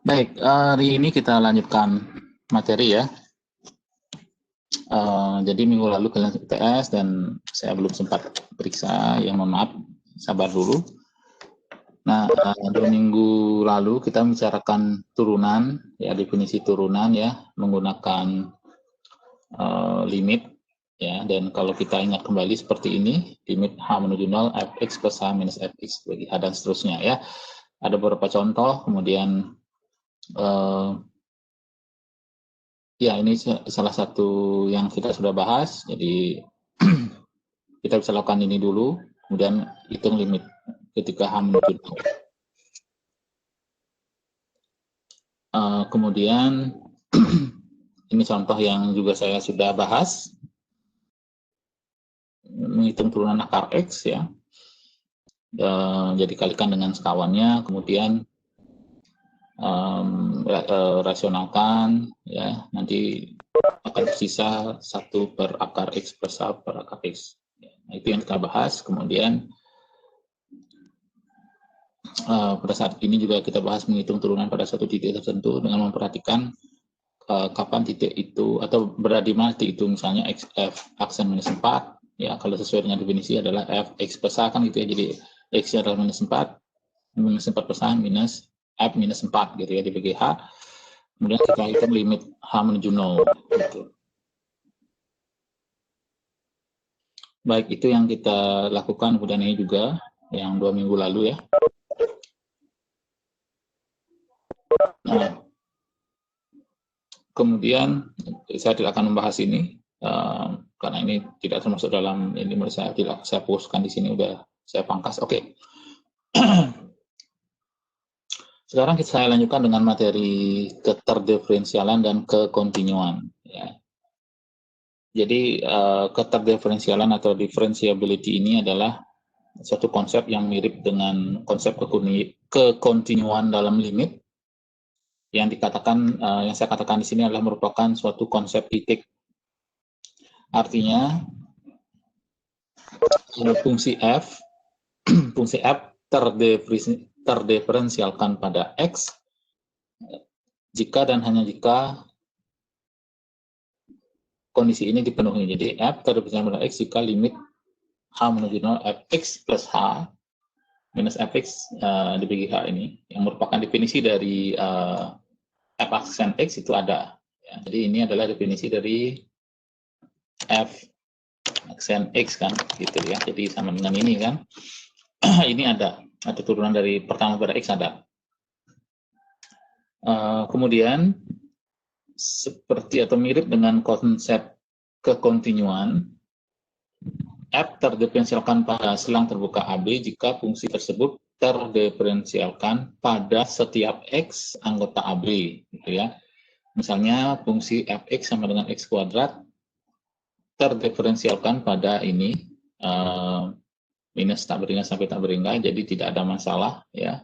Baik, hari ini kita lanjutkan materi ya. Jadi minggu lalu kalian UTS dan saya belum sempat periksa, yang mohon maaf, sabar dulu. Nah, 2 minggu lalu kita membicarakan turunan, ya definisi turunan ya, menggunakan limit ya, dan kalau kita ingat kembali seperti ini, limit H menuju 0, fx plus H minus fx bagi H dan seterusnya ya. Ada beberapa contoh, kemudian ya, ini salah satu yang kita sudah bahas, jadi kita bisa lakukan ini dulu, kemudian hitung limit ketika H menuju 0. Kemudian ini contoh yang juga saya sudah bahas, menghitung turunan akar X ya. Jadi kalikan dengan sekawannya, kemudian rasionalkan ya, nanti akan tersisa 1 per akar X plus A per akar X. Nah, itu yang kita bahas. Kemudian pada saat ini juga kita bahas menghitung turunan pada suatu titik tertentu dengan memperhatikan kapan titik itu atau berada di mana titik itu, misalnya f aksen minus 4 ya, kalau sesuai dengan definisi adalah f x plus A kan gitu ya, jadi x adalah minus 4 plus A minus f minus 4 gitu ya dibagi h, kemudian kita hitung limit h menuju 0 gitu. Baik, itu yang kita lakukan, kemudian ini juga yang 2 minggu lalu ya. Nah, kemudian saya tidak akan membahas ini karena ini tidak termasuk dalam ini, menurut saya tidak saya fokuskan di sini, udah saya pangkas. Oke. Sekarang saya lanjutkan dengan materi keterdiferensialan dan kekontinuan ya. Jadi keterdiferensialan atau differentiability ini adalah suatu konsep yang mirip dengan konsep kekontinuan dalam limit, yang dikatakan yang saya katakan di sini adalah merupakan suatu konsep titik. Artinya fungsi f terdiferensialkan pada x jika dan hanya jika kondisi ini dipenuhi. Jadi f terdiferensialkan pada x jika limit h menuju 0 fx plus h minus fx dibagi h ini, yang merupakan definisi dari f aksen x itu ada. Ya, jadi ini adalah definisi dari f aksen x kan, gitu ya. Jadi sama dengan ini kan. Ini ada turunan dari pertama pada x ada. Kemudian seperti atau mirip dengan konsep kekontinuan, f terdiferensialkan pada selang terbuka AB jika fungsi tersebut terdiferensialkan pada setiap x anggota AB, gitu ya. Misalnya fungsi fx sama dengan x kuadrat terdiferensialkan pada ini minus tak beringat sampai tak beringat, jadi tidak ada masalah ya.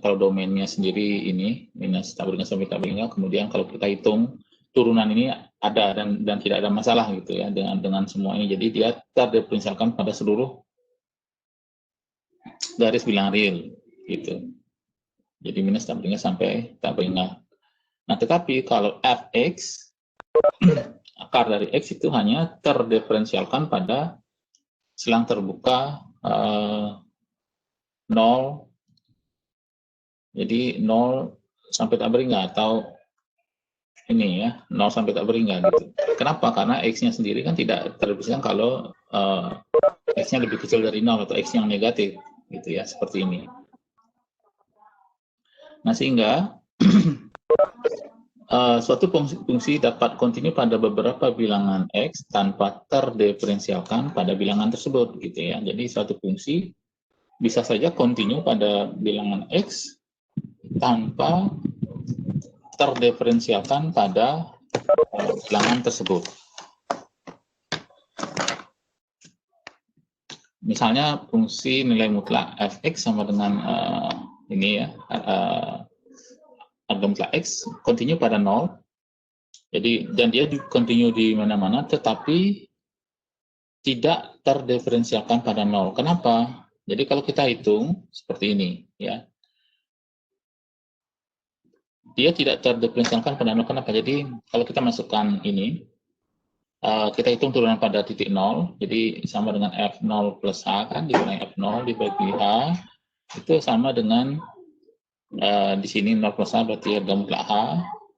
Kalau domainnya sendiri ini minus tak beringat sampai tak beringat, kemudian kalau kita hitung turunan ini ada dan tidak ada masalah gitu ya dengan semua ini. Jadi dia terdiferensialkan pada seluruh garis bilang real gitu. Jadi minus tak beringat sampai tak beringat. Nah, tetapi kalau fx akar dari x itu hanya terdiferensialkan pada selang terbuka 0, jadi 0 sampai tak beringat, atau ini ya 0 sampai tak beringat gitu. Kenapa? Karena x-nya sendiri kan tidak terdiferensialkan kalau x-nya lebih kecil dari 0 atau x yang negatif gitu ya, seperti ini. Nah, sehingga suatu fungsi dapat kontinu pada beberapa bilangan x tanpa terdiferensialkan pada bilangan tersebut gitu ya. Jadi suatu fungsi bisa saja kontinu pada bilangan x tanpa terdiferensialkan pada bilangan tersebut. Misalnya fungsi nilai mutlak fx sama dengan ini ya, harga mutlak x kontinu pada 0. Jadi dan dia kontinu di mana-mana, tetapi tidak terdiferensialkan pada 0. Kenapa? Jadi kalau kita hitung seperti ini ya. dia tidak terdiferensialkan pada 0. Kenapa? Jadi kalau kita masukkan ini, kita hitung turunan pada titik 0, jadi sama dengan F0 plus H kan, dikurangi F0 dibagi H, itu sama dengan di sini 0 plus H berarti harga mutlak H,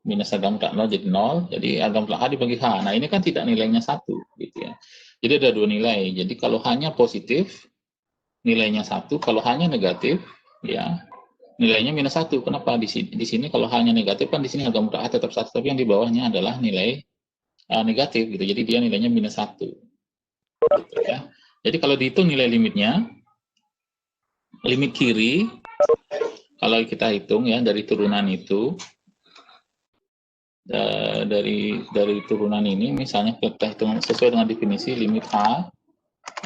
minus harga mutlak 0 jadi 0, jadi harga mutlak H dibagi H. Nah ini kan tidak nilainya 1, gitu ya. Jadi ada 2 nilai, jadi kalau hanya positif, nilainya 1, kalau hanya negatif, ya nilainya minus 1. Kenapa? Di sini kalau hanya negatif kan di sini harga mutlak H tetap 1, tapi yang di bawahnya adalah nilai negatif gitu. Jadi dia nilainya minus 1. Gitu ya. Jadi kalau dihitung nilai limitnya, limit kiri kalau kita hitung ya dari turunan itu, dari turunan ini misalnya kita hitung sesuai dengan definisi limit H.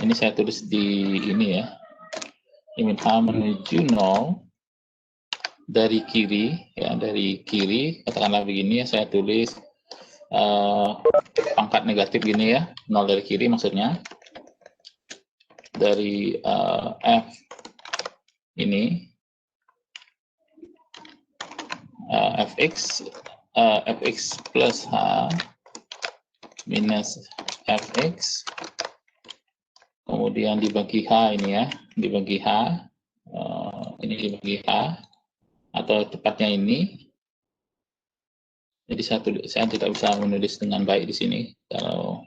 Ini saya tulis di ini ya. Limit H menuju 0 dari kiri ya, dari kiri katakanlah begini ya, saya tulis pangkat negatif gini ya, 0 dari kiri maksudnya, dari F ini fx plus H minus fx, kemudian dibagi H ini ya, dibagi H, ini dibagi H, atau tepatnya ini. Jadi saya tidak bisa menulis dengan baik di sini kalau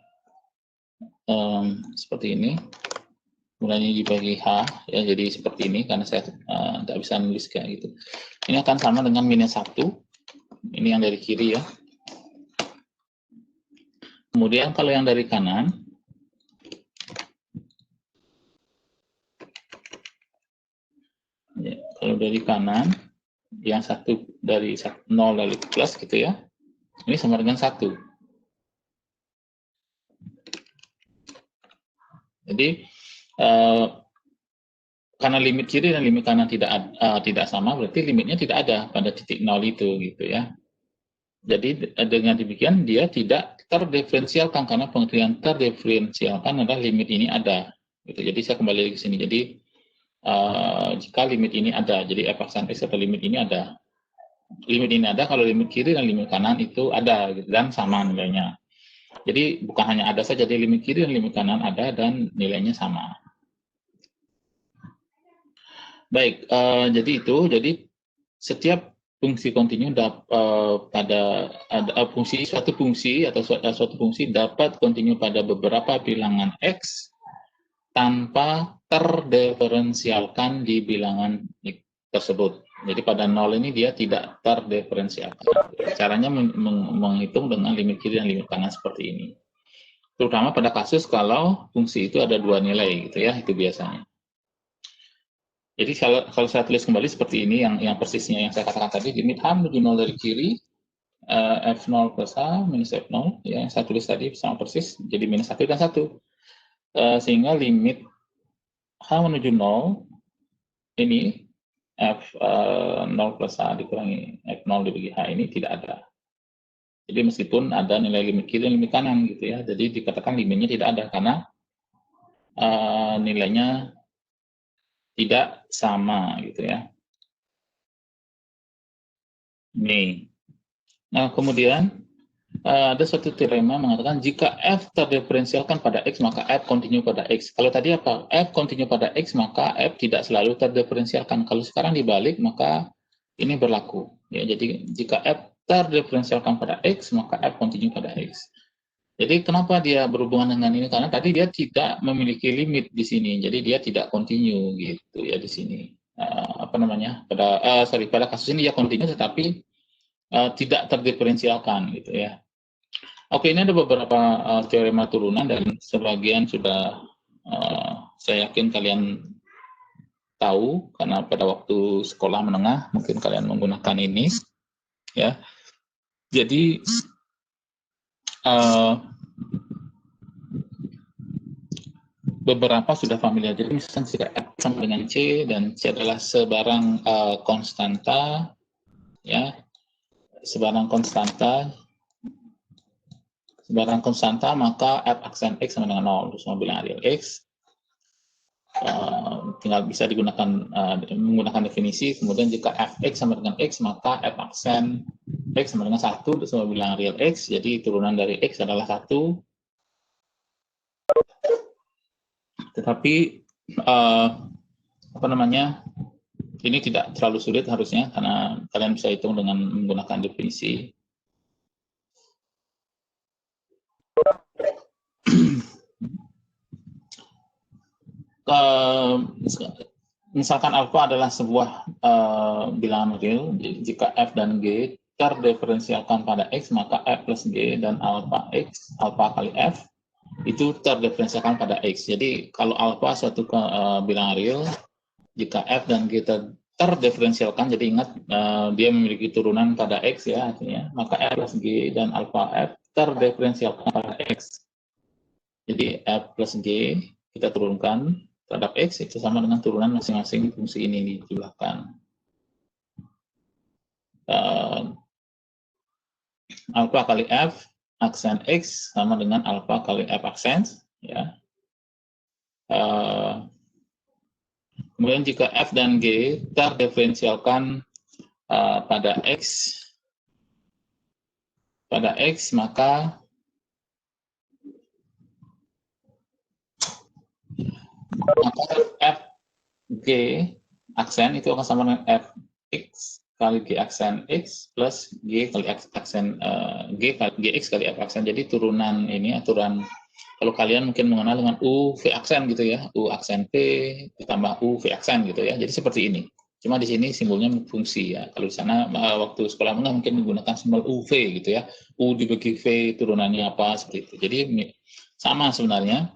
seperti ini. Mulanya dibagi H ya, jadi seperti ini karena saya tidak bisa menulis kayak gitu. Ini akan sama dengan minus 1. Ini yang dari kiri ya. Kemudian kalau yang dari kanan, ya, kalau dari kanan yang satu dari 0 dari plus gitu ya, ini sama dengan 1. Jadi karena limit kiri dan limit kanan tidak sama, berarti limitnya tidak ada pada titik 0 itu gitu ya. Jadi dengan demikian dia tidak terdiferensialkan, karena pengertian terdiferensialkan adalah limit ini ada. Gitu. Jadi saya kembali ke sini. Jadi jika limit ini ada, jadi f aksen x atau limit ini ada. Limit ini ada kalau limit kiri dan limit kanan itu ada gitu, dan sama nilainya. Jadi bukan hanya ada saja, jadi limit kiri dan limit kanan ada dan nilainya sama. Baik, jadi itu. Jadi setiap fungsi kontinu pada suatu fungsi atau suatu fungsi dapat kontinu pada beberapa bilangan x tanpa terdiferensialkan di bilangan tersebut. Jadi pada 0 ini dia tidak terdiferensialkan. Caranya menghitung dengan limit kiri dan limit kanan seperti ini. Terutama pada kasus kalau fungsi itu ada 2 nilai gitu ya, itu biasanya. Jadi kalau saya tulis kembali seperti ini, yang persisnya yang saya katakan tadi, limit H menuju 0 dari kiri, F0 plus H minus F0, ya, yang saya tulis tadi sama persis, jadi minus 1 dan 1. Sehingga limit H menuju 0, ini, F0 plus H dikurangi F0 dibagi H ini tidak ada. Jadi meskipun ada nilai limit kiri dan limit kanan gitu ya, jadi dikatakan limitnya tidak ada, karena nilainya tidak sama gitu ya. Ini. Nah, kemudian ada suatu teorema mengatakan jika f terdiferensialkan pada x, maka f kontinu pada x. Kalau tadi apa? F kontinu pada x, maka f tidak selalu terdiferensialkan. Kalau sekarang dibalik, maka ini berlaku. Ya, jadi jika f terdiferensialkan pada x, maka f kontinu pada x. Jadi kenapa dia berhubungan dengan ini? Karena tadi dia tidak memiliki limit di sini, jadi dia tidak kontinu gitu ya di sini. Pada kasus ini dia kontinu, tetapi tidak terdiferensialkan gitu ya. Oke, ini ada beberapa teorema turunan dan sebagian sudah saya yakin kalian tahu karena pada waktu sekolah menengah mungkin kalian menggunakan ini ya. Jadi beberapa sudah familiar. Jadi misalnya jika F sama dengan C dan C adalah sebarang konstanta, ya, sebarang konstanta, maka F aksen X sama dengan 0, terus mau bilang real X. tinggal bisa digunakan menggunakan definisi. Kemudian jika fx sama dengan x, maka f aksen x sama dengan 1 untuk semua bilangan real x. Jadi turunan dari x adalah 1. Tetapi apa namanya, ini tidak terlalu sulit harusnya, karena kalian bisa hitung dengan menggunakan definisi. Misalkan alfa adalah sebuah bilangan real, jika f dan g terdiferensialkan pada x, maka f plus g dan alfa x, alfa kali f, itu terdiferensialkan pada x. Jadi kalau alfa suatu bilangan real, jika f dan g terdiferensialkan, jadi ingat dia memiliki turunan pada x ya, artinya, maka f plus g dan alfa f terdiferensialkan pada x. Jadi f plus g kita turunkan terhadap x itu sama dengan turunan masing-masing fungsi ini dijumlahkan. Alfa kali f aksen x sama dengan alfa kali f aksen, ya. Kemudian jika f dan g terdiferensialkan pada x, maka f g aksen itu akan sama dengan f x kali g aksen x plus g kali x aksen g kali gx kali f aksen. Jadi turunan ini aturan, kalau kalian mungkin mengenal dengan u v aksen gitu ya, u aksen p ditambah u v aksen gitu ya. Jadi seperti ini. Cuma di sini simbolnya fungsi ya. Kalau di sana waktu sekolah menengah mungkin menggunakan simbol uv gitu ya. U dibagi v turunannya apa seperti itu. Jadi sama sebenarnya.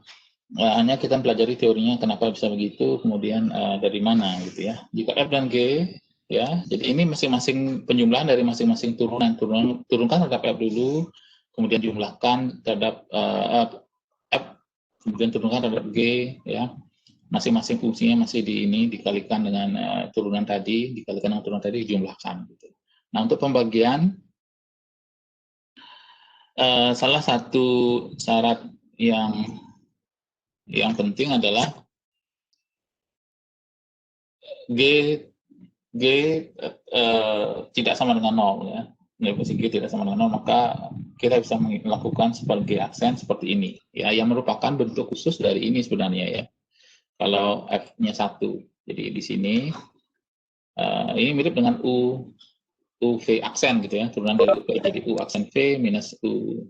Hanya kita pelajari teorinya kenapa bisa begitu, kemudian dari mana gitu ya. Jika f dan g ya, jadi ini masing-masing penjumlahan dari masing-masing turunkan terhadap f dulu, kemudian jumlahkan terhadap f, kemudian turunkan terhadap g ya. Masing-masing fungsinya masih dikalikan dengan turunan tadi, dijumlahkan gitu. Nah, untuk pembagian salah satu syarat yang penting adalah G tidak sama dengan 0 ya. Definisi G tidak sama dengan 0, maka kita bisa melakukan sebagai aksen seperti ini ya, yang merupakan bentuk khusus dari ini sebenarnya ya. Kalau f-nya 1. Jadi di sini ini mirip dengan u v aksen gitu ya, turunan dari u. Jadi u aksen v minus u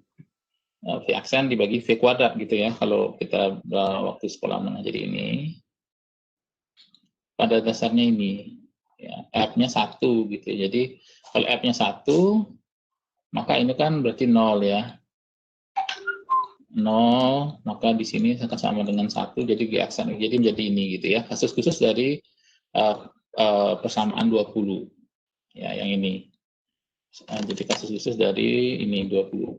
v aksen dibagi v kuadrat gitu ya, kalau kita waktu sekolah menengah. Jadi ini pada dasarnya ini ya, f-nya 1 gitu. Jadi kalau f-nya 1, maka ini kan berarti 0 ya. 0, maka di sini akan sama dengan 1, jadi g aksen. Jadi menjadi ini gitu ya. Kasus khusus dari persamaan 20 ya, yang ini. Jadi kasus khusus dari ini 20.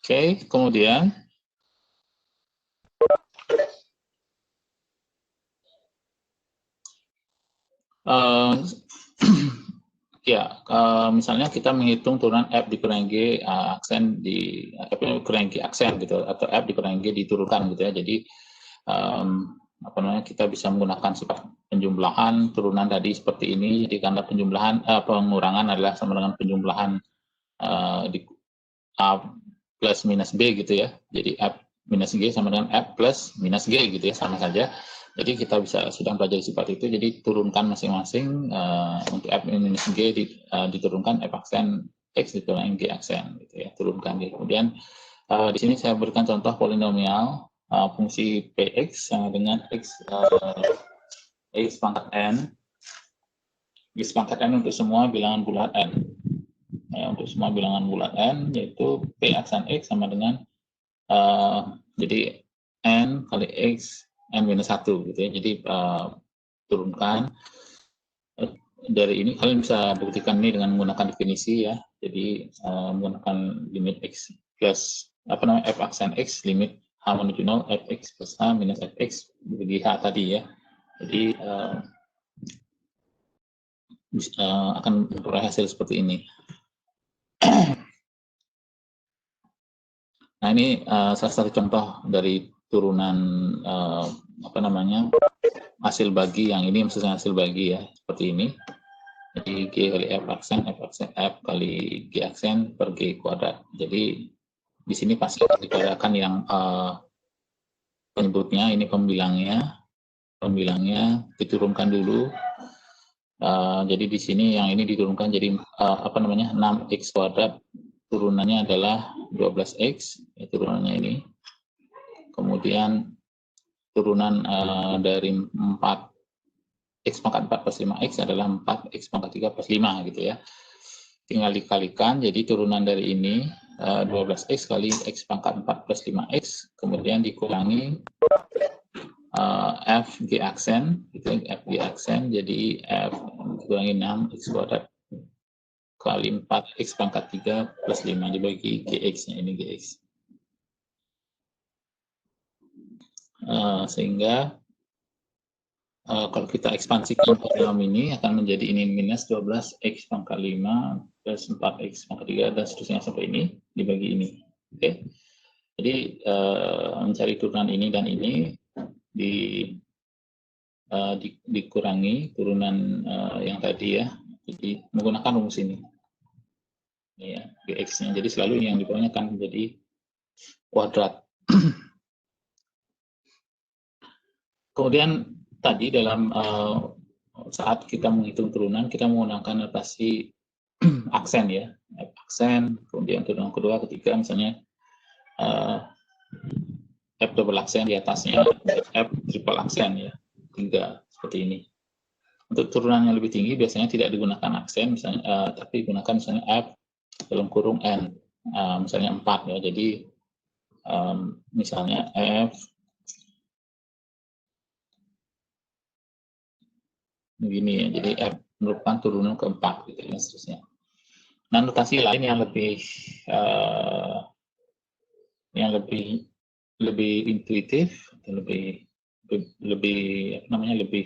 Oke, kemudian ya, misalnya kita menghitung turunan f dikurangi g aksen di f dikurangi g aksen gitu, atau f dikurangi g diturunkan gitu ya. Jadi apa namanya, kita bisa menggunakan sifat penjumlahan turunan tadi seperti ini. Jadi karena penjumlahan pengurangan adalah sama dengan penjumlahan di a plus minus b gitu ya. Jadi f minus g sama dengan f plus minus g gitu ya, sama saja. Jadi kita sudah belajar sifat itu. Jadi turunkan masing-masing untuk f minus g diturunkan f aksen x diturunkan g aksen gitu ya, turunkan g. Kemudian di sini saya berikan contoh polinomial fungsi px sama dengan x pangkat n untuk semua bilangan bulat n. Ya, untuk semua bilangan bulat n, yaitu p aksen x sama dengan jadi n kali x n minus 1 gitu ya. Jadi turunkan dari ini, kalian bisa buktikan ini dengan menggunakan definisi ya. Jadi menggunakan limit x plus apa namanya f aksen x, limit h menuju 0 fx plus h minus fx bagi h tadi ya. Jadi akan memperoleh hasil seperti ini. Nah, ini salah satu contoh dari turunan hasil bagi yang ini, maksudnya hasil bagi ya, seperti ini. Jadi G kali F aksen, F kali G aksen per G kuadrat. Jadi di sini pasti dikuadratkan yang penyebutnya, ini pembilangnya diturunkan dulu. Jadi di sini yang ini diturunkan jadi 6x kuadrat, turunannya adalah 12x, ya, turunannya ini. Kemudian turunan dari 4x pangkat 4 plus 5x adalah 4x pangkat 3 plus 5 gitu ya. Tinggal dikalikan, jadi turunan dari ini 12x kali x pangkat 4 plus 5x, kemudian dikurangi f g aksen, gitu, f g aksen, jadi f dikurangi 6x kuadrat kali 4x pangkat 3 plus 5 dibagi gx-nya, ini gx. Sehingga kalau kita ekspansikan dalam ini akan menjadi ini minus 12x pangkat 5 plus 4x pangkat 3 dan seterusnya sampai ini dibagi ini. Oke. Jadi mencari turunan ini dan ini dikurangi turunan yang tadi ya. Jadi menggunakan rumus ini. Ya, gx-nya. Jadi selalu yang di bawahnya akan menjadi kuadrat. Kemudian tadi dalam saat kita menghitung turunan, kita menggunakan notasi aksen ya, F aksen, kemudian turunan kedua, ketiga misalnya F double aksen di atasnya, F triple aksen ya, 3 seperti ini. Untuk turunan yang lebih tinggi biasanya tidak digunakan aksen, misalnya, tapi digunakan misalnya F dalam kurung N, misalnya 4 ya, jadi misalnya F begini ya, jadi F merupakan turunan keempat gitu ya, seterusnya. Nah, notasi lain yang lebih intuitif, lebih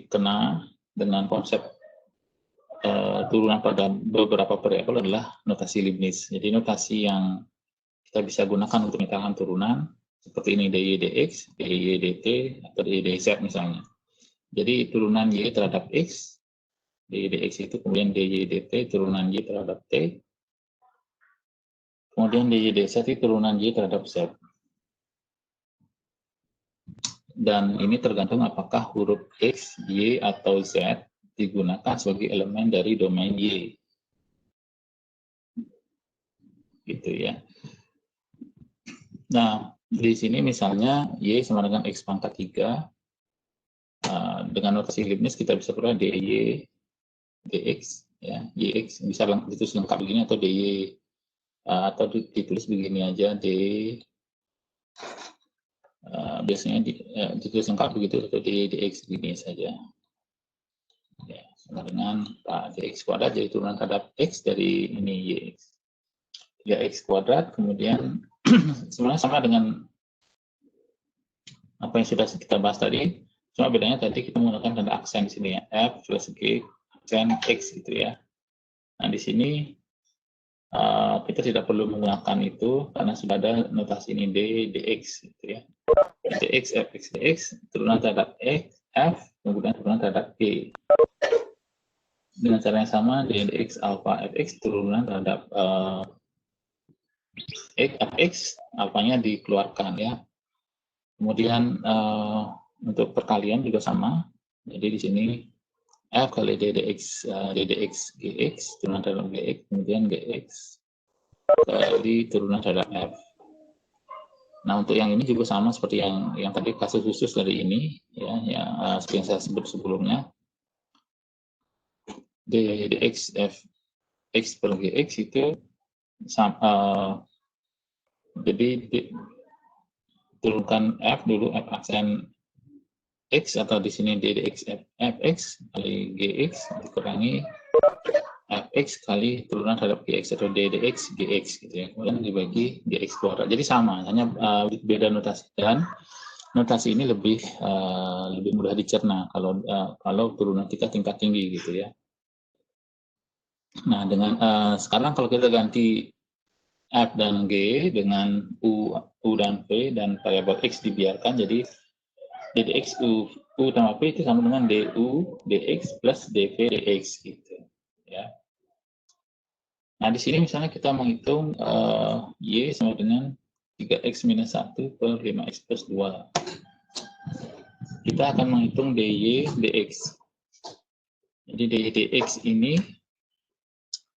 kena dengan konsep turunan pada beberapa variabel adalah notasi Leibniz. Jadi notasi yang kita bisa gunakan untuk menyatakan turunan seperti ini, dy dx, dy dt, atau dy dz misalnya. Jadi turunan y terhadap x, dy dx itu kemudian dy dt turunan y terhadap t, kemudian dy dz itu turunan y terhadap z. Dan ini tergantung apakah huruf x, y, atau z digunakan sebagai elemen dari domain y. Gitu ya. Nah, di sini misalnya y sama dengan x pangkat 3. Dengan notasi Leibniz kita bisa peroleh dy dx ya, yx bisa ditulis lengkap begini atau dy atau ditulis begini aja biasanya ditulis lengkap begitu atau dy dx begini saja ya, sama dengan dx kuadrat jadi turunan terhadap x dari ini yx 3x kuadrat, kemudian sebenarnya sama dengan apa yang sudah kita bahas tadi, cuma bedanya tadi kita menggunakan tanda aksen di sini ya, f plus g aksen x gitu ya. Nah di sini kita tidak perlu menggunakan itu karena sudah ada notasi ini dx gitu ya. Dx fx dx turunan terhadap x f kemudian turunan terhadap g. Dengan cara yang sama dx alpha fx turunan terhadap fx alfanya dikeluarkan ya. Kemudian untuk perkalian juga sama. Jadi di sini f kali ddx gx turunan terhadap gx, kemudian gx kali turunan terhadap f. Nah untuk yang ini juga sama seperti yang tadi kasus khusus dari ini ya, seperti yang saya sebut sebelumnya. Dx f x per gx itu jadi turunkan f dulu, f aksen x atau di sini ddx fx kali gx dikurangi fx kali turunan terhadap gx atau ddx gx gitu ya, kemudian dibagi gx kuadrat. Jadi sama, hanya beda notasi dan notasi ini lebih mudah dicerna kalau turunan kita tingkat tinggi gitu ya. Nah, dengan sekarang kalau kita ganti F dan G dengan U dan V dan variabel X dibiarkan, jadi dx U tambah P itu sama dengan du dx plus dv dx gitu ya. Nah, di sini misalnya kita menghitung y sama dengan 3x minus 1 per 5x plus 2. Kita akan menghitung dy dx. Jadi dy dx ini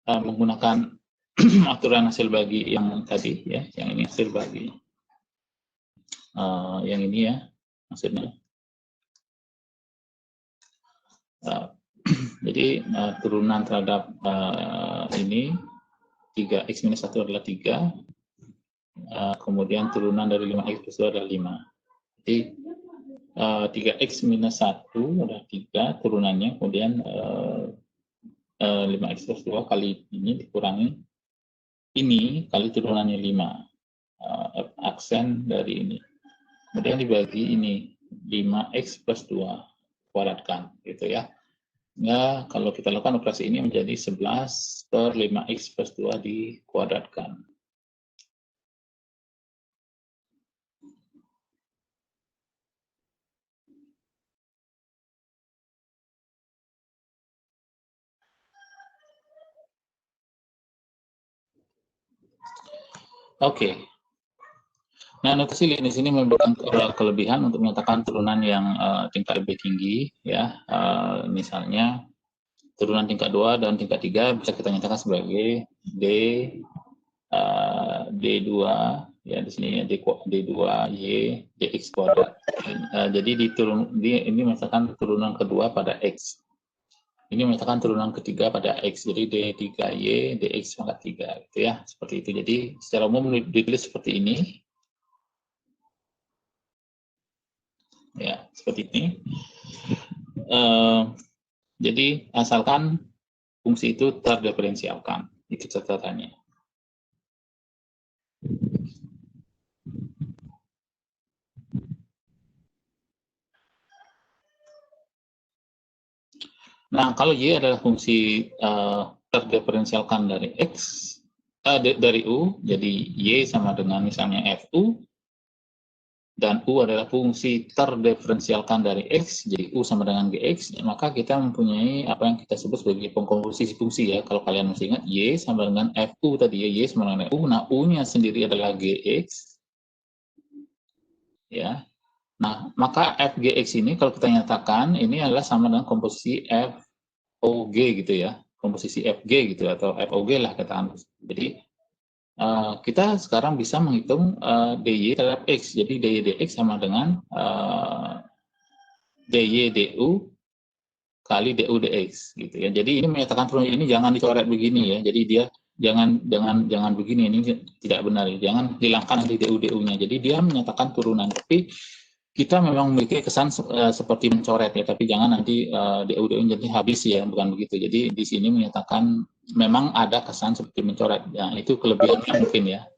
menggunakan aturan hasil bagi yang tadi ya, yang ini hasil bagi. Yang ini ya, maksudnya. Jadi turunan terhadap ini 3x minus 1 adalah 3, kemudian turunan dari 5x plus 2 adalah 5. Jadi 3x minus 1 adalah 3 turunannya, kemudian 5x plus 2 kali ini dikurangi ini kali turunannya 5, aksen dari ini. Kemudian dibagi ini 5x plus 2 kuadratkan gitu ya. Nah, kalau kita lakukan operasi ini menjadi 11 per 5x plus 2 dikuadratkan. Oke. Nah, notasi di sini memberikan kelebihan untuk menyatakan turunan yang tingkat lebih tinggi, ya. Misalnya turunan tingkat 2 dan tingkat 3 bisa kita nyatakan sebagai D2 ya, di sini ya, D2Y dx kuadrat. Jadi ini misalkan turunan kedua pada X. Ini menyatakan turunan ketiga pada X, jadi D3Y dx pangkat 3 gitu ya, seperti itu. Jadi secara umum ditulis seperti ini. Ya, seperti ini. Jadi asalkan fungsi itu terdiferensialkan, itu catatannya. Nah, kalau Y adalah fungsi terdiferensialkan dari X, dari U, jadi Y sama dengan misalnya FU, dan U adalah fungsi terdiferensialkan dari X, jadi U sama dengan GX, maka kita mempunyai apa yang kita sebut sebagai pengkomposisi fungsi ya. Kalau kalian masih ingat, Y sama dengan FU tadi ya, Y sama dengan U, nah U-nya sendiri adalah GX, ya. Nah, maka FGX ini kalau kita nyatakan, ini adalah sama dengan komposisi FOG gitu ya, komposisi FG gitu, atau FOG lah katakan. Jadi, kita sekarang bisa menghitung DY terhadap X. Jadi DY DX sama dengan DY DU kali DU DX gitu ya. Jadi ini menyatakan turunan ini jangan dicoret begini ya. Jadi dia jangan begini, ini tidak benar. Jangan hilangkan nanti DU DU-nya. Jadi dia menyatakan turunan, tapi kita memang memiliki kesan seperti mencoret ya, tapi jangan nanti DU DU jadi habis ya, bukan begitu. Jadi di sini menyatakan memang ada kesan seperti mencoret. Ya, itu kelebihannya mungkin ya.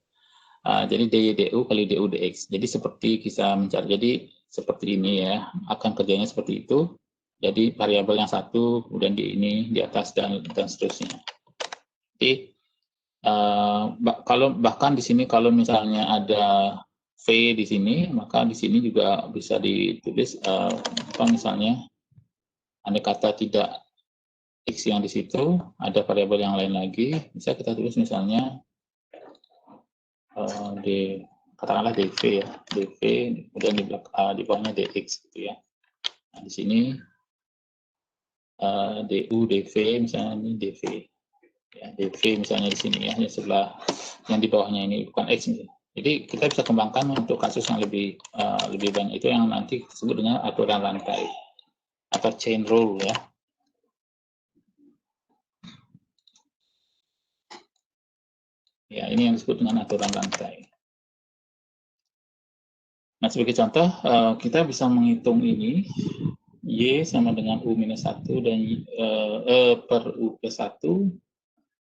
Jadi DY DU kali DU DX. Jadi seperti kita mencari. Jadi seperti ini ya, akan kerjanya seperti itu. Jadi variabel yang satu, kemudian di ini di atas dan seterusnya. Jadi kalau bahkan di sini kalau misalnya ada V di sini, maka di sini juga bisa ditulis apa misalnya andai kata tidak X yang di situ, ada variabel yang lain lagi, bisa kita tulis misalnya katakanlah dv ya, dv, kemudian di bawahnya dx gitu ya. Nah, di sini du dv misalnya ini dv ya, dv misalnya di sini ya, yang sebelah yang di bawahnya ini bukan x misalnya. Jadi kita bisa kembangkan untuk kasus yang lebih banyak, itu yang nanti disebut dengan aturan rantai atau chain rule ya. Ya, ini yang disebut dengan aturan rantai. Nah, sebagai contoh, kita bisa menghitung ini, Y sama dengan U minus 1 dan per U plus 1,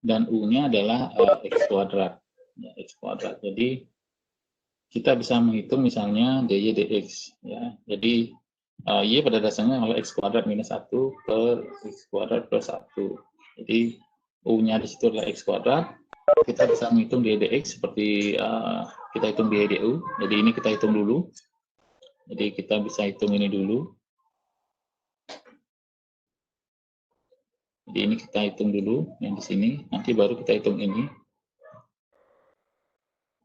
dan U-nya adalah X kuadrat. Ya, X kuadrat. Jadi, kita bisa menghitung misalnya dy dx ya. Jadi y pada dasarnya adalah x kuadrat minus 1 per x kuadrat plus 1. Jadi u-nya di situ adalah x kuadrat. Kita bisa menghitung dy dx seperti kita hitung dy du. Jadi ini kita hitung dulu. Jadi kita bisa hitung ini dulu. Jadi ini kita hitung dulu yang di sini. Nanti baru kita hitung ini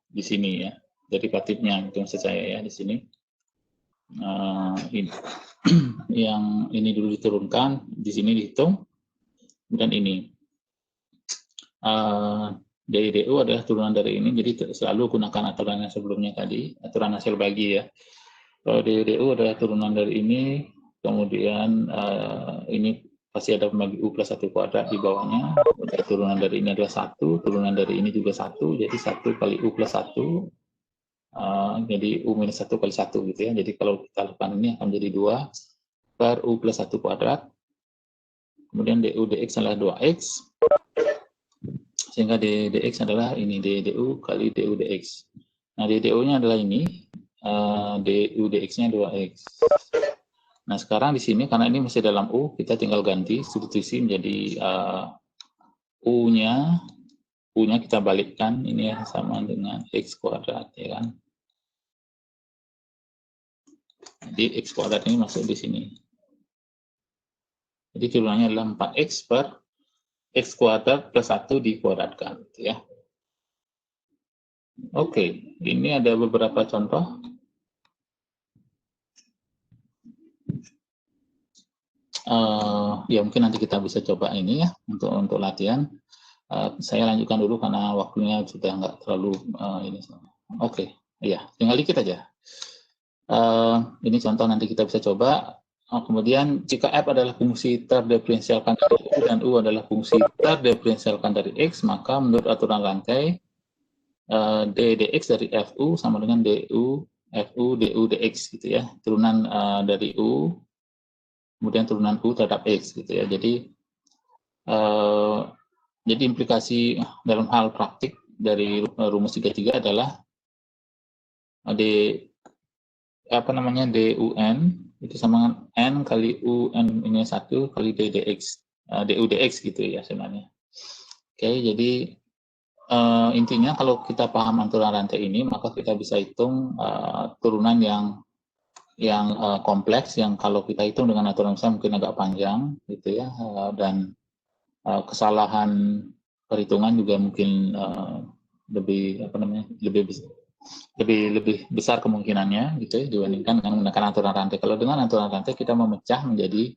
di sini ya. Derivatifnya itu maksud saya ya di sini. Ini. Yang ini dulu diturunkan, di sini dihitung, dan ini dy du adalah turunan dari ini, jadi selalu gunakan aturan yang sebelumnya tadi, aturan hasil bagi ya. Kalau dy du adalah turunan dari ini, kemudian ini pasti ada pembagi u plus 1 kuadrat di bawahnya, turunan dari ini adalah 1, turunan dari ini juga 1, jadi 1 kali u plus 1, jadi u minus 1 kali 1 gitu ya. Jadi kalau kita lakukan ini akan menjadi 2 per u plus 1 kuadrat. Kemudian du dx adalah 2x. Sehingga dx adalah ini du kali du dx. Nah, du-nya adalah ini, du dx-nya 2x. Nah, sekarang di sini karena ini masih dalam u, kita tinggal ganti substitusi menjadi u-nya kita balikkan, ini ya sama dengan x kuadrat ya kan. Jadi x kuadrat ini masuk di sini. Jadi turunannya adalah 4x per x kuadrat plus 1 dikuadratkan. Gitu ya. Oke, ini ada beberapa contoh. Ya mungkin nanti kita bisa coba ini ya untuk latihan. Saya lanjutkan dulu karena waktunya sudah nggak terlalu ini. Oke, iya, tinggal dikit aja. Ini contoh nanti kita bisa coba. Kemudian jika f adalah fungsi terdiferensialkan dari u dan u adalah fungsi terdiferensialkan dari x, maka menurut aturan rantai d dx dari fu sama dengan du fu du dx gitu ya, turunan dari u kemudian turunan u terhadap x gitu ya. Jadi implikasi dalam hal praktik dari rumus 33 adalah dun itu sama n kali un ini 1 kali d dx du dx gitu ya sebenarnya. Oke, jadi intinya kalau kita paham aturan rantai ini, maka kita bisa hitung turunan yang kompleks, yang kalau kita hitung dengan aturan besar mungkin agak panjang gitu ya, dan kesalahan perhitungan juga mungkin lebih besar kemungkinannya gitu ya, dibandingkan dengan menggunakan aturan rantai. Kalau dengan aturan rantai kita memecah menjadi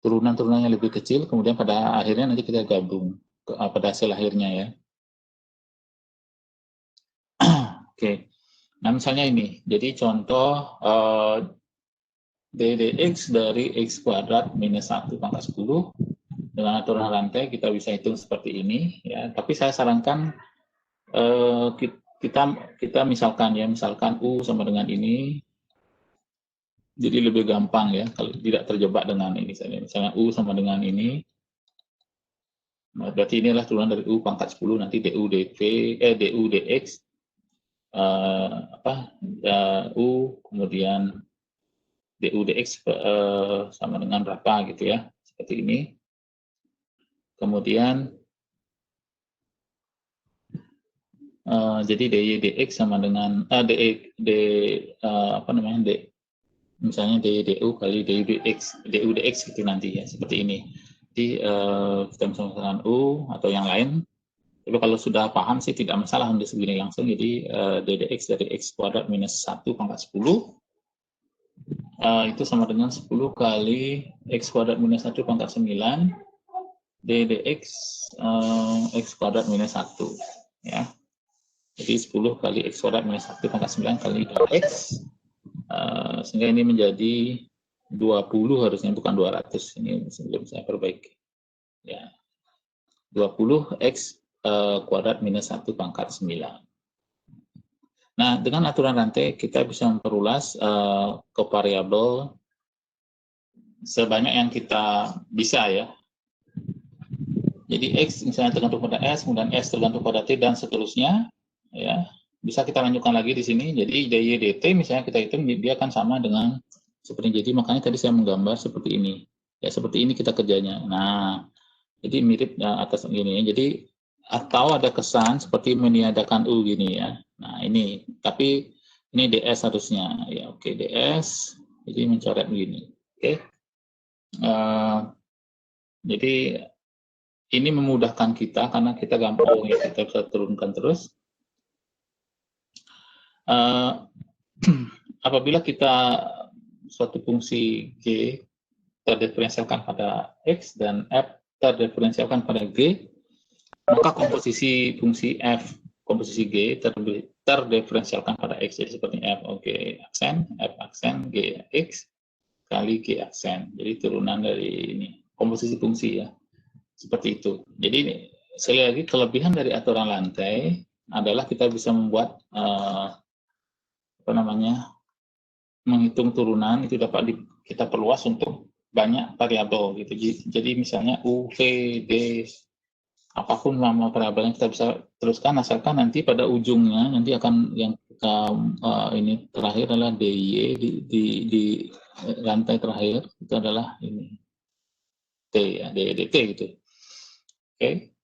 turunan-turunan yang lebih kecil, kemudian pada akhirnya nanti kita gabung pada hasil akhirnya ya. Oke, nah misalnya ini, jadi contoh d dx dari x kuadrat minus 1 pangkat 10 dengan aturan rantai kita bisa hitung seperti ini ya. Tapi saya sarankan kita misalkan u sama dengan ini, jadi lebih gampang ya kalau tidak terjebak dengan ini. Misalnya u sama dengan ini, nah, berarti inilah turunan dari u pangkat 10, nanti du dx u kemudian du dx sama dengan berapa gitu ya, seperti ini. Kemudian jadi dy dx sama dengan misalnya du kali du dx gitu nanti ya, seperti ini. Jadi kita misalkan u atau yang lain. Tapi kalau sudah paham sih tidak masalah untuk segini langsung. Jadi d dx dari x kuadrat minus 1 pangkat 10 itu sama dengan 10 kali x kuadrat minus 1 pangkat 9 d dx x kuadrat minus 1 ya. Jadi 10 kali x kuadrat minus 1 pangkat 9 kali x, sehingga ini menjadi 20 harusnya, bukan 200. Ini sebelum saya perbaiki ya, 20 x kuadrat minus 1 pangkat 9. Nah, dengan aturan rantai kita bisa memperulas ke variabel sebanyak yang kita bisa ya. Jadi x misalnya tergantung pada s, kemudian s tergantung pada t, dan seterusnya ya. bisa kita lanjutkan lagi di sini. Jadi DY/DT misalnya kita hitung dia akan sama dengan seperti ini. Jadi makanya tadi saya menggambar seperti ini. Ya seperti ini kita kerjanya. Nah, jadi mirip atas gini ya. Jadi atau ada kesan seperti meniadakan U gini ya. Nah, ini tapi ini DS harusnya. Ya, oke, DS. Jadi mencoret begini. Oke. Jadi ini memudahkan kita karena kita gampang ya, kita bisa turunkan terus. Apabila kita suatu fungsi G terdiferensialkan pada X dan F terdiferensialkan pada G, maka komposisi fungsi F, komposisi G terdiferensialkan pada X. Jadi seperti F, oke, aksen, F aksen, G X, kali G aksen. Jadi turunan dari ini, komposisi fungsi ya. Seperti itu. Jadi sekali lagi kelebihan dari aturan lantai adalah kita bisa membuat menghitung turunan itu dapat kita perluas untuk banyak variabel gitu. Jadi misalnya U, V, D, apapun nama variabelnya kita bisa teruskan asalkan nanti pada ujungnya nanti akan yang kita ini terakhir adalah DY di lantai terakhir itu adalah ini T ya, DT gitu. Oke.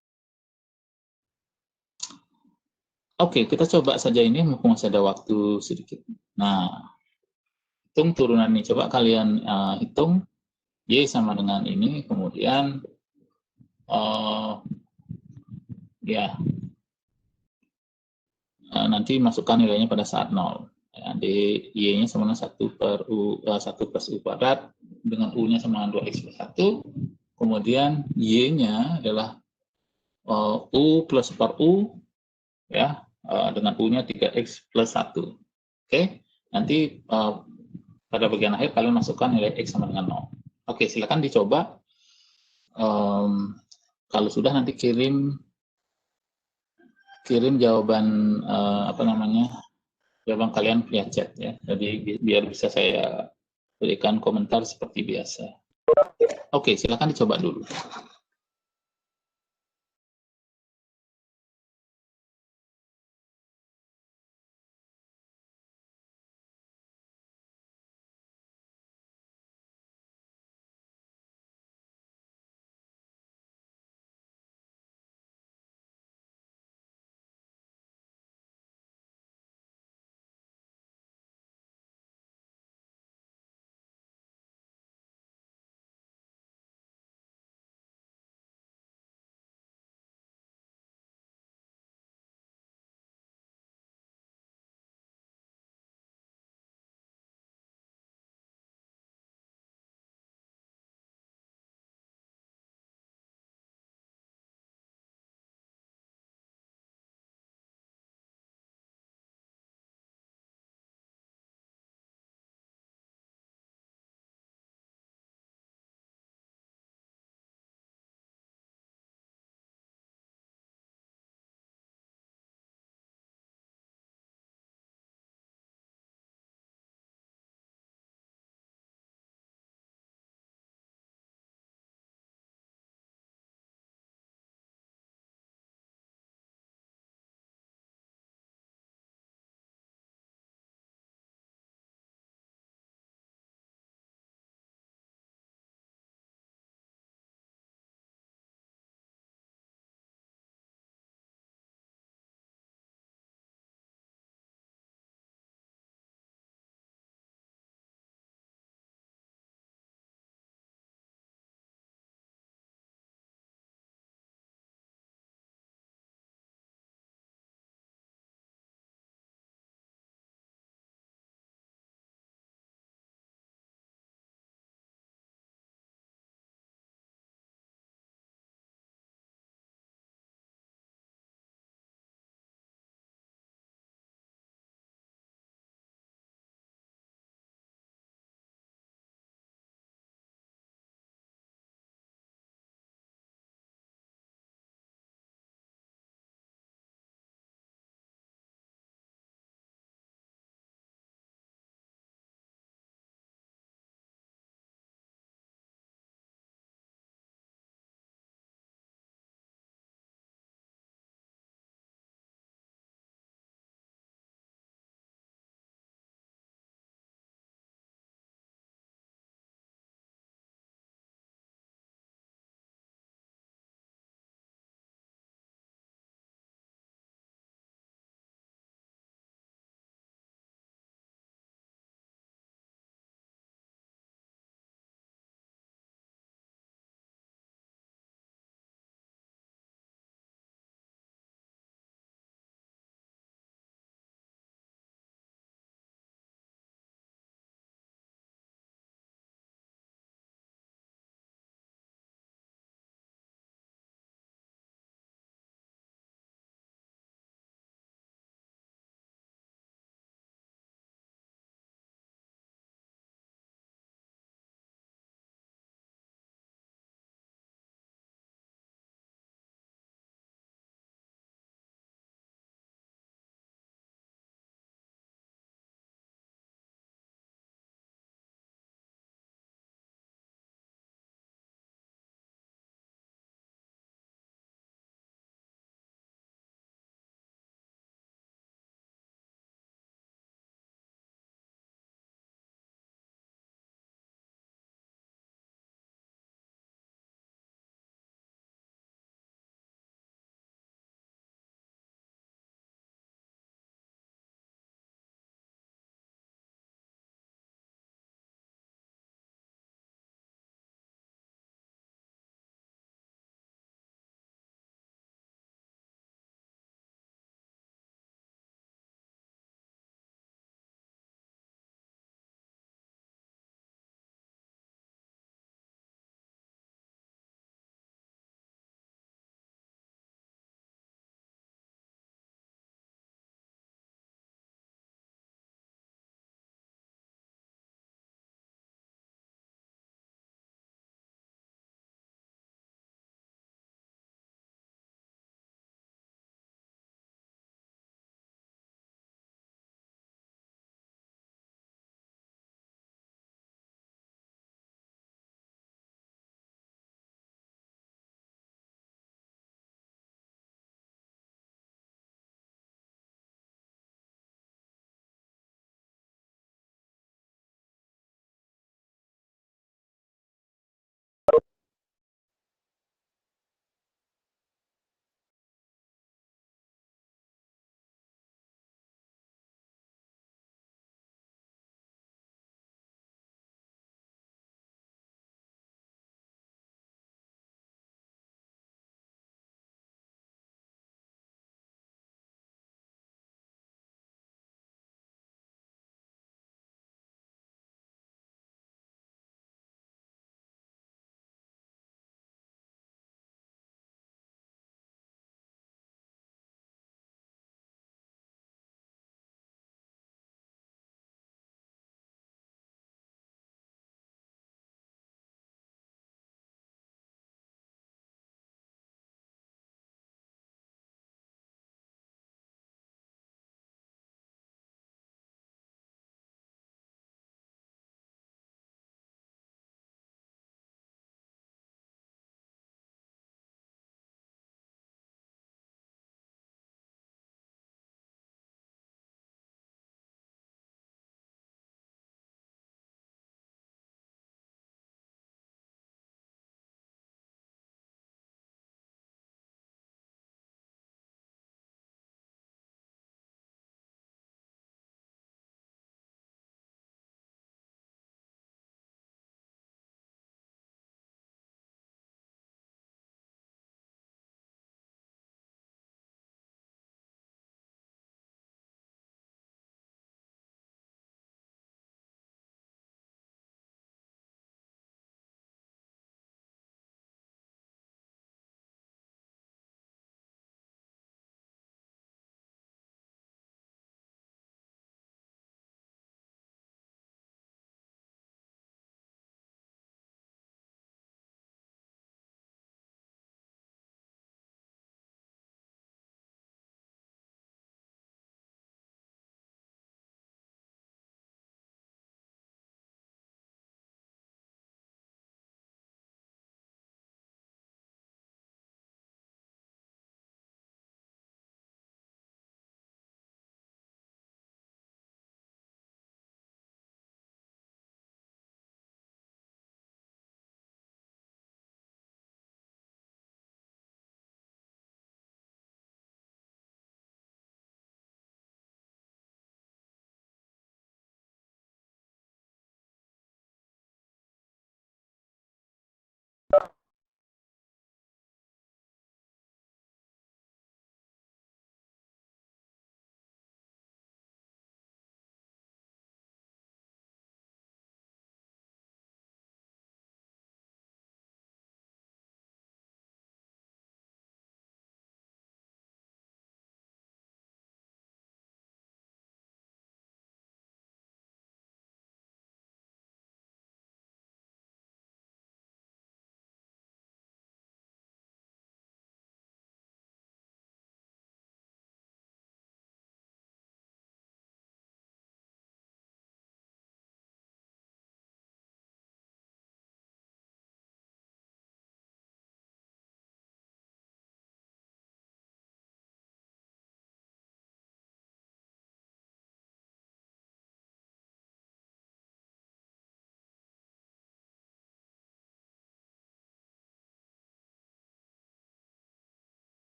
Oke, kita coba saja ini mumpung masih ada waktu sedikit. Nah, hitung turunan ini. Coba kalian hitung Y sama dengan ini, kemudian ya nanti masukkan nilainya pada saat 0. Ya, Y-nya sama dengan 1 per U, 1 plus U kuadrat, dengan U-nya sama dengan 2X plus 1, kemudian Y-nya adalah U plus per U, ya, dengan U-nya 3X plus 1. Oke, nanti pada bagian akhir kalian masukkan nilai X sama dengan 0. Oke, silakan dicoba. Kalau sudah nanti kirim jawaban jawaban kalian via chat ya. Jadi biar bisa saya berikan komentar seperti biasa. Oke, silakan dicoba dulu.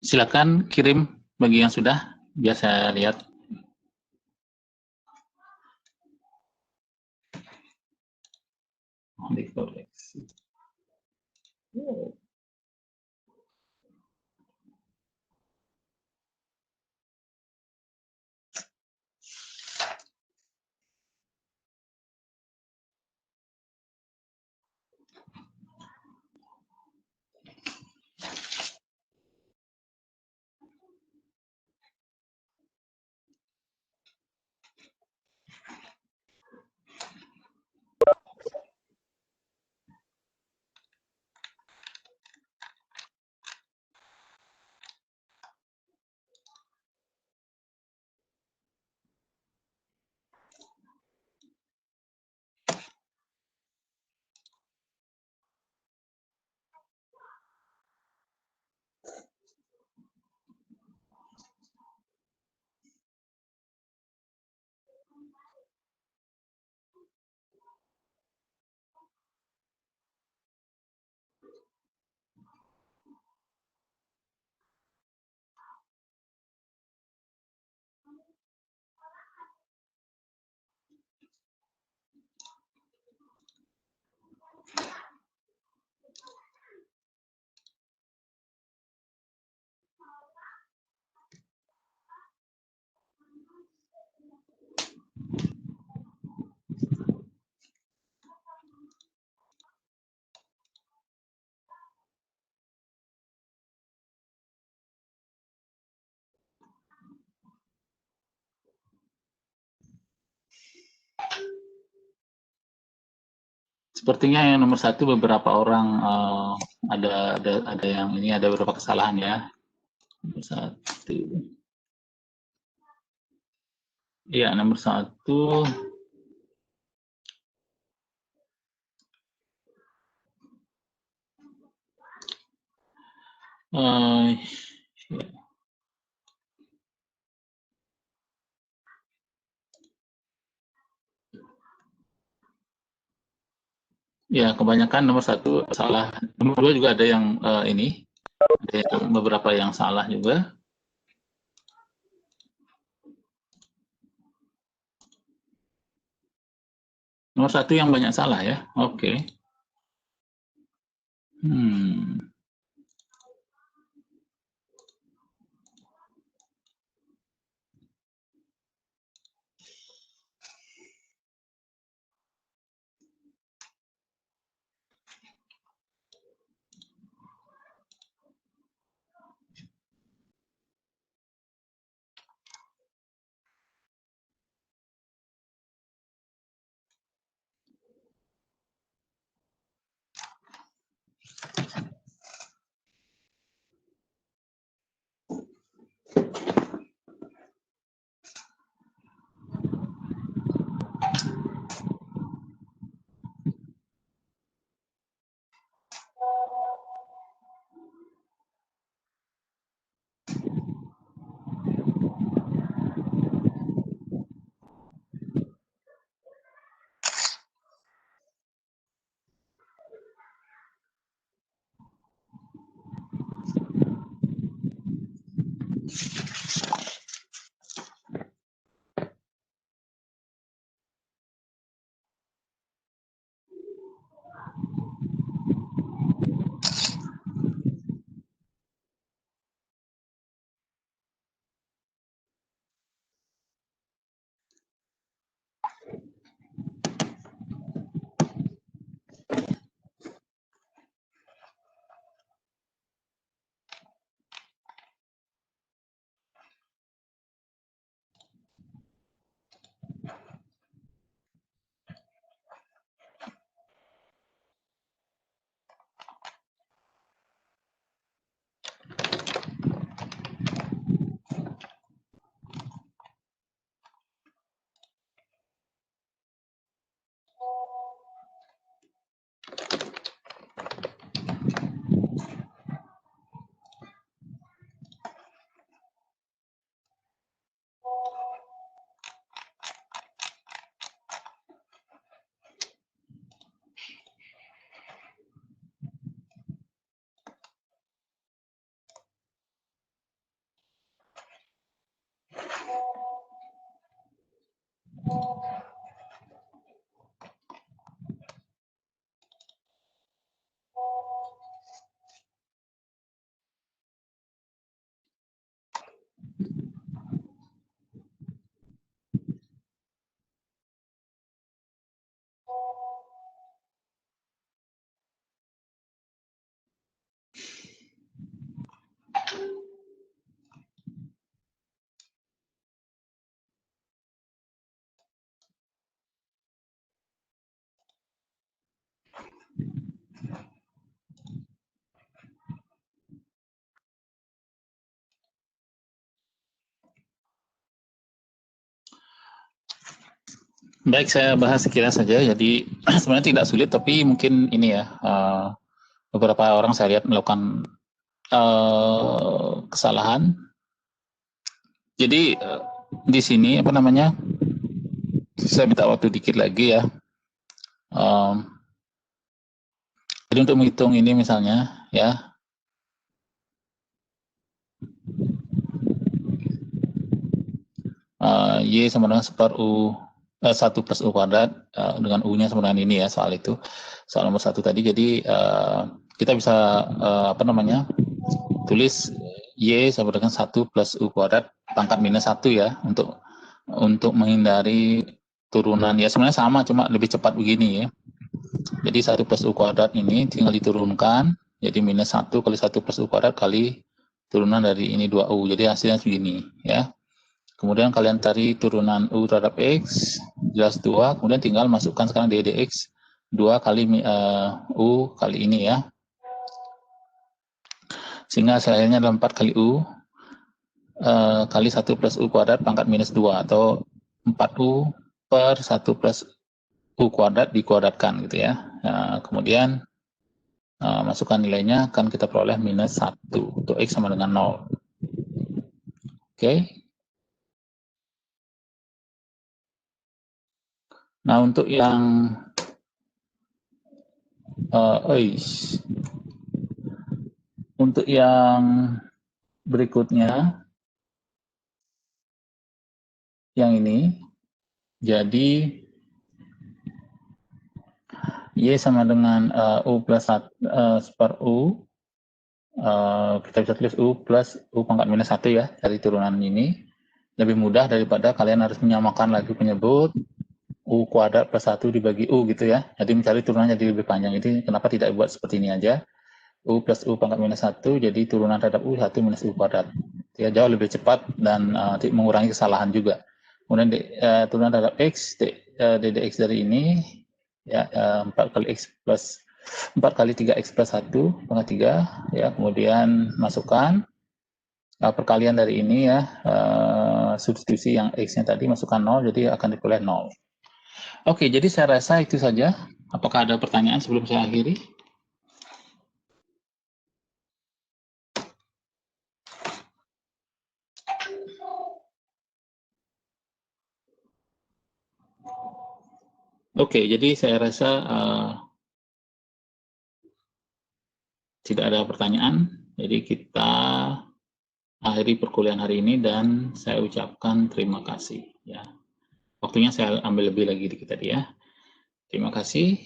Silakan kirim bagi yang sudah, biar saya lihat. Dikoreksi. Sepertinya yang nomor satu beberapa orang ada yang ini, ada beberapa kesalahan ya. Nomor satu. Iya, nomor satu. eh, ya, kebanyakan nomor satu salah. Nomor dua juga ada yang ini, ada yang beberapa yang salah juga. Nomor satu yang banyak salah ya. Oke. Hmm. Baik, saya bahas sekilas saja. Jadi sebenarnya tidak sulit, tapi mungkin ini ya, beberapa orang saya lihat melakukan kesalahan. Jadi di sini apa namanya? Saya minta waktu dikit lagi ya. Jadi untuk menghitung ini misalnya ya, Y sama dengan seper U 1 plus U kuadrat dengan U-nya sama dengan ini ya, soal itu. Soal nomor 1 tadi. Jadi kita bisa apa namanya? Tulis Y sama dengan 1 plus U kuadrat pangkat minus 1 ya, untuk menghindari turunan. Ya sebenarnya sama, cuma lebih cepat begini ya. Jadi 1 plus U kuadrat ini tinggal diturunkan, jadi minus 1 kali 1 plus U kuadrat kali turunan dari ini 2U. Jadi hasilnya segini ya. Kemudian kalian cari turunan U terhadap X, jelas 2, kemudian tinggal masukkan sekarang dx 2 kali U kali ini ya. Sehingga hasilnya adalah 4 kali U kali 1 plus U kuadrat pangkat minus 2, atau 4U per 1 plus U kuadrat dikuadratkan gitu ya. Kemudian masukkan nilainya, akan kita peroleh minus 1 untuk X sama dengan 0. Oke. Nah, untuk yang untuk yang berikutnya, yang ini, jadi Y sama dengan U plus seper U, kita bisa tulis U plus U pangkat minus 1 ya, dari turunan ini. Lebih mudah daripada kalian harus menyamakan lagi penyebut U kuadrat plus 1 dibagi U gitu ya. Jadi mencari turunannya jadi lebih panjang. Jadi kenapa tidak buat seperti ini aja? U plus U pangkat minus 1, jadi turunan terhadap U 1 minus U kuadrat. Ya, jauh lebih cepat dan mengurangi kesalahan juga. Kemudian turunan terhadap X, ddx dari ini, ya 4 kali X plus 4 kali 3X plus 1 pangkat 3, ya, kemudian masukkan perkalian dari ini ya, substitusi yang X-nya tadi, masukkan 0, jadi akan diperoleh 0. Oke, jadi saya rasa itu saja. Apakah ada pertanyaan sebelum saya akhiri? Oke, jadi saya rasa tidak ada pertanyaan. Jadi kita akhiri perkuliahan hari ini dan saya ucapkan terima kasih. Ya, waktunya saya ambil lebih lagi dikit tadi ya. Terima kasih.